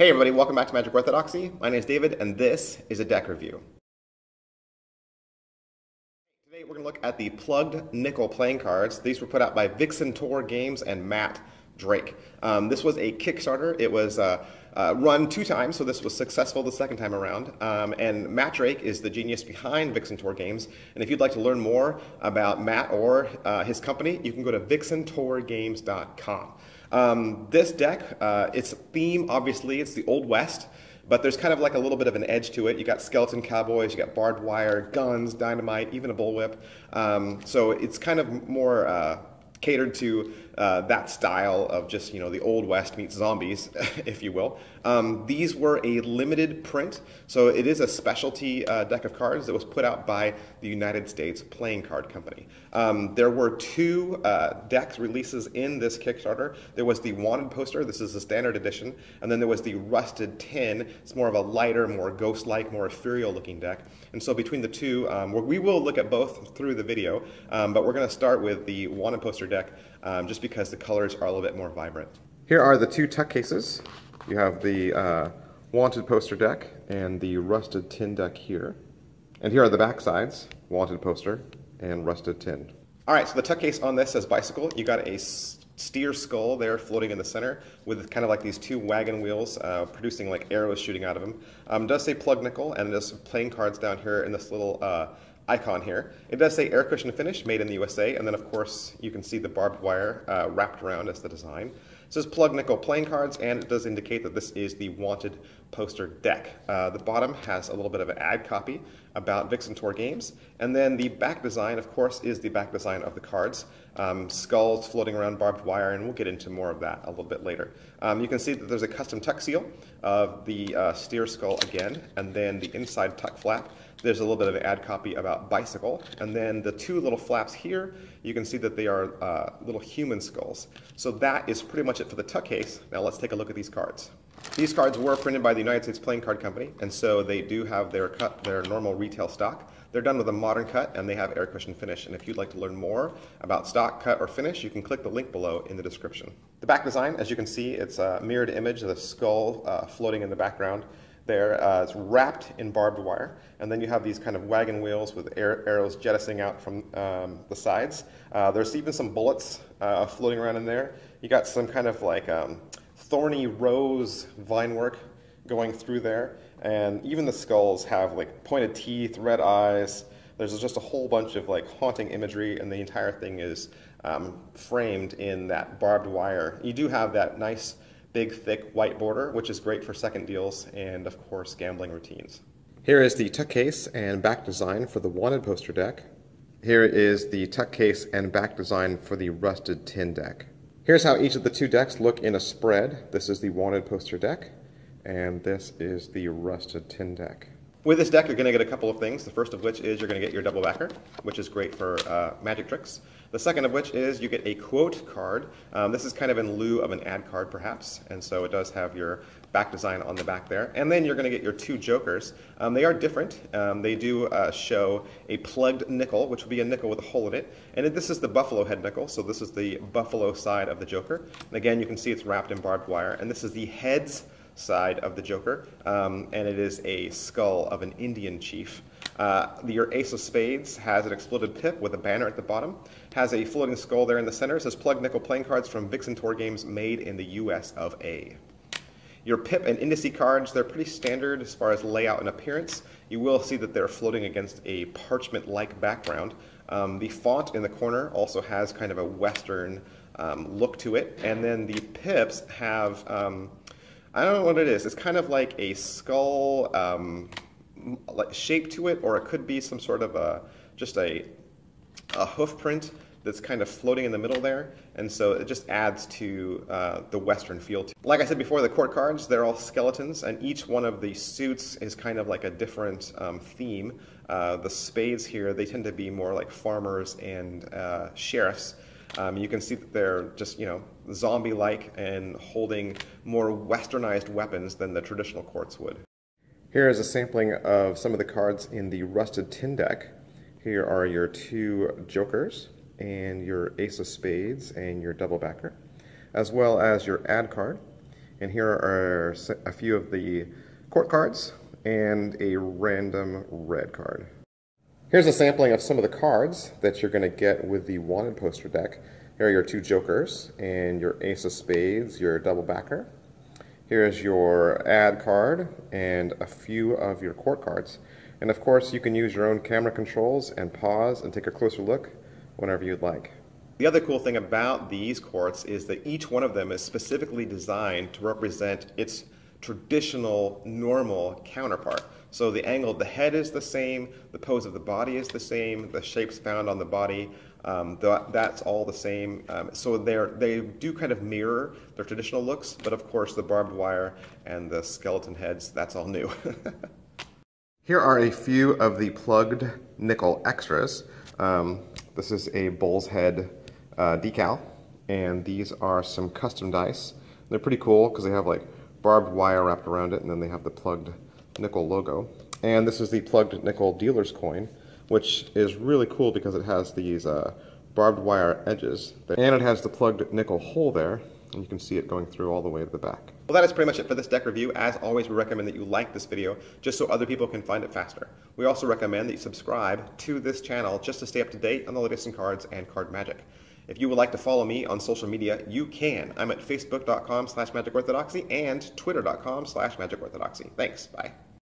Hey everybody, welcome back to Magic Orthodoxy. My name is David and this is a deck review. Today we're going to look at the plugged nickel playing cards. These were put out by Vixentor Games and Matt Drake. This was a Kickstarter. It was run 2 times, so this was successful the second time around. And Matt Drake is the genius behind Vixentor Games. And if you'd like to learn more about Matt or his company, you can go to vixentorgames.com. This deck, its theme, obviously, it's the Old West, but there's kind of like a little bit of an edge to it. You got skeleton cowboys, you got barbed wire, guns, dynamite, even a bullwhip. So it's kind of more catered to that style of just, the Old West meets zombies, if you will. These were a limited print, so it is a specialty deck of cards that was put out by the United States Playing Card Company. There were 2 deck releases in this Kickstarter. There was the Wanted Poster, this is the standard edition, and then there was the Rusted Tin. It's more of a lighter, more ghost-like, more ethereal looking deck. And so between the 2, we will look at both through the video, but we're going to start with the Wanted Poster deck just because the colors are a little bit more vibrant. Here are the 2 tuck cases. You have the Wanted Poster deck and the Rusted Tin deck here. And here are the back sides, Wanted Poster and Rusted Tin. Alright, so the tuck case on this says bicycle. You got a steer skull there floating in the center with kind of like these 2 wagon wheels producing like arrows shooting out of them. It does say plug nickel, and there's some playing cards down here in this little icon here. It does say air cushion finish, made in the USA, and then of course you can see the barbed wire wrapped around as the design. It says plug nickel playing cards, and it does indicate that this is the Wanted Poster deck. The bottom has a little bit of an ad copy about Vixentor Games, and then the back design, of course, is the back design of the cards. Skulls floating around barbed wire, and we'll get into more of that a little bit later. You can see that there's a custom tuck seal of the steer skull again, and then the inside tuck flap. There's a little bit of an ad copy about bicycle, and then the 2 little flaps here, you can see that they are little human skulls. So that is pretty much it for the tuck case. Now let's take a look at these cards. These cards were printed by the United States Playing Card Company, and so they do have their normal retail stock. They're done with a modern cut, and they have air cushion finish. And if you'd like to learn more about stock, cut, or finish, you can click the link below in the description. The back design, as you can see, it's a mirrored image of the skull floating in the background there. It's wrapped in barbed wire, and then you have these kind of wagon wheels with arrows jettisoning out from the sides. There's even some bullets floating around in there. You got some kind of like thorny rose vine work going through there, and even the skulls have like pointed teeth, red eyes. There's just a whole bunch of like haunting imagery, and the entire thing is framed in that barbed wire. You do have that nice big thick white border, which is great for second deals and of course gambling routines. Here is the tuck case and back design for the Wanted Poster deck. Here is the tuck case and back design for the Rusted Tin deck. Here's how each of the 2 decks look in a spread. This is the Wanted Poster deck, and this is the Rusted Tin deck. With this deck, you're going to get a couple of things. The first of which is you're going to get your double backer, which is great for magic tricks. The second of which is you get a quote card. This is kind of in lieu of an ad card, perhaps, and so it does have your back design on the back there. And then you're going to get your 2 jokers. They are different. They do show a plugged nickel, which will be a nickel with a hole in it. And this is the buffalo head nickel, so this is the buffalo side of the joker. And again, you can see it's wrapped in barbed wire. And this is the heads side of the joker, and it is a skull of an Indian chief. Your Ace of Spades has an exploded pip with a banner at the bottom, has a floating skull there in the center. It says plug nickel playing cards from Vixentor Games, made in the US of A. Your pip and indice cards, they're pretty standard as far as layout and appearance. You will see that they're floating against a parchment-like background. The font in the corner also has kind of a Western look to it, and then the pips have I don't know what it is. It's kind of like a skull shape to it, or it could be some sort of just a hoof print that's kind of floating in the middle there, and so it just adds to the Western feel. Like I said before, the court cards, they're all skeletons, and each one of the suits is kind of like a different theme. The spades here, they tend to be more like farmers and sheriffs. You can see that they're just, zombie-like and holding more westernized weapons than the traditional courts would. Here is a sampling of some of the cards in the Rusted Tin deck. Here are your 2 jokers and your Ace of Spades and your double backer, as well as your ad card. And here are a few of the court cards and a random red card. Here's a sampling of some of the cards that you're going to get with the Wanted poster deck. Here are your 2 jokers and your ace of spades, your double backer. Here's your ad card and a few of your court cards. And of course, you can use your own camera controls and pause and take a closer look whenever you'd like. The other cool thing about these courts is that each one of them is specifically designed to represent its traditional, normal counterpart. So the angle of the head is the same, the pose of the body is the same, the shapes found on the body, that's all the same. So they do kind of mirror their traditional looks, but of course the barbed wire and the skeleton heads, that's all new. Here are a few of the plugged nickel extras. This is a bull's head decal, and these are some custom dice. They're pretty cool because they have like barbed wire wrapped around it, and then they have the plugged nickel logo. And this is the plugged nickel dealer's coin, which is really cool because it has these barbed wire edges, and it has the plugged nickel hole there, and you can see it going through all the way to the back. Well, that is pretty much it for this deck review. As always, we recommend that you like this video just so other people can find it faster. We also recommend that you subscribe to this channel just to stay up to date on the latest in cards and card magic. If you would like to follow me on social media, you can. I'm at facebook.com/magicorthodoxy and twitter.com/magicorthodoxy. Thanks. Bye.